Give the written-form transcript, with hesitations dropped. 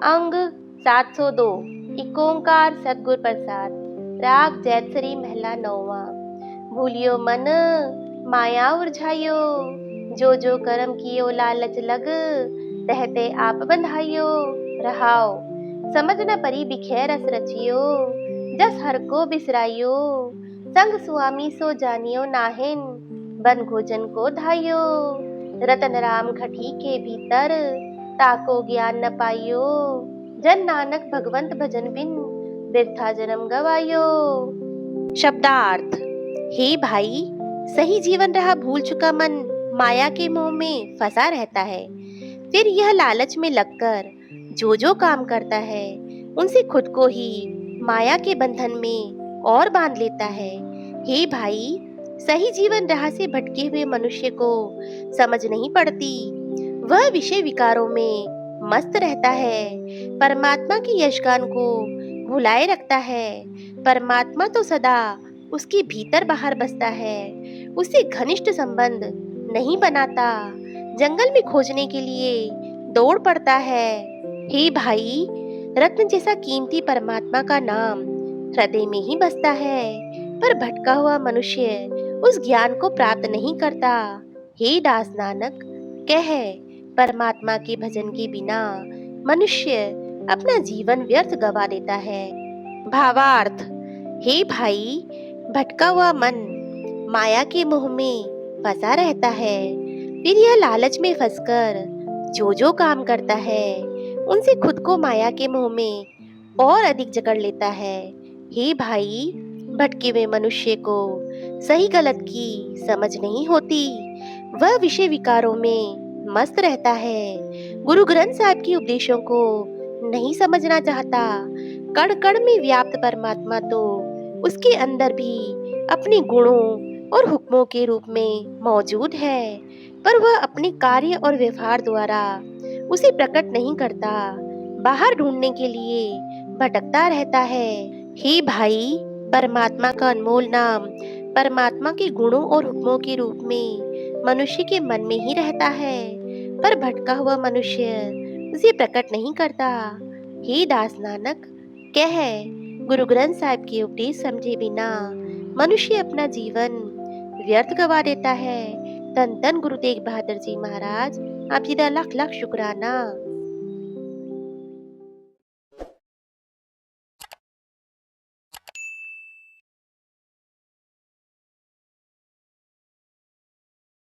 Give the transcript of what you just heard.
अंग 702 एक ओंकार सतगुर प्रसाद। राग जैतसरी महला नौवा। भूलियो मन माया उरझाइयो, जो जो कर्म कियो लालच लग, तहते आप बंधाइयो। रहाओ समझ न परी बिखेर रस रचियो, जस हर को बिसराइयो। संग सुआमी सो जानियो नाहिन, बन भोजन को धाइयो। रतन राम खटी के भीतर, ताको ज्ञान न पाइयो। जन नानक भगवंत भजन बिन, बिरथा जन्म गवाइयो। शब्दार्थ। हे भाई, सही जीवन राह भूल चुका मन माया के मोह में फंसा रहता है। फिर यह लालच में लगकर जो जो काम करता है, उनसे खुद को ही माया के बंधन में और बांध लेता है। हे भाई, सही जीवन राह से भटके हुए मनुष्य को समझ नहीं पड़ती। वह विषय विकारों में मस्त रहता है, परमात्मा के यशगान को भुलाए रखता है। परमात्मा तो सदा उसके भीतर बाहर बसता है, उससे घनिष्ठ संबंध नहीं बनाता, जंगल में खोजने के लिए दौड़ पड़ता है। हे भाई, रत्न जैसा कीमती परमात्मा का नाम हृदय में ही बसता है, पर भटका हुआ मनुष्य उस ज्ञान को प्राप्त नहीं करता। हे दास नानक, कह परमात्मा के भजन के बिना मनुष्य अपना जीवन व्यर्थ गवा देता है। भावार्थ। हे भाई, भटका हुआ मन माया के मोह में फंसा रहता है। फिर यह लालच में फंसकर जो जो काम करता है, उनसे खुद को माया के मोह में और अधिक जकड़ लेता है। हे भाई, भटके हुए मनुष्य को सही गलत की समझ नहीं होती। वह विषय विकारों में मस्त रहता है, गुरु ग्रंथ साहिब के उपदेशों को नहीं समझना चाहता। कण कण में व्याप्त परमात्मा तो उसके अंदर भी अपने गुणों और हुक्मों के रूप में मौजूद है, पर वह अपने कार्य और व्यवहार द्वारा उसे प्रकट नहीं करता, बाहर ढूंढने के लिए भटकता रहता है। हे भाई, परमात्मा का अनमोल नाम परमात्मा के गुणों और हुक्मों के रूप में मनुष्य के मन में ही रहता है, पर भटका हुआ मनुष्य उसे प्रकट नहीं करता। हे दास नानक, कह गुरु ग्रंथ साहिब के उपदेश समझे बिना मनुष्य अपना जीवन व्यर्थ गवा देता है। धन धन गुरु तेग बहादुर जी महाराज, आप जी का लाख लाख शुक्राना।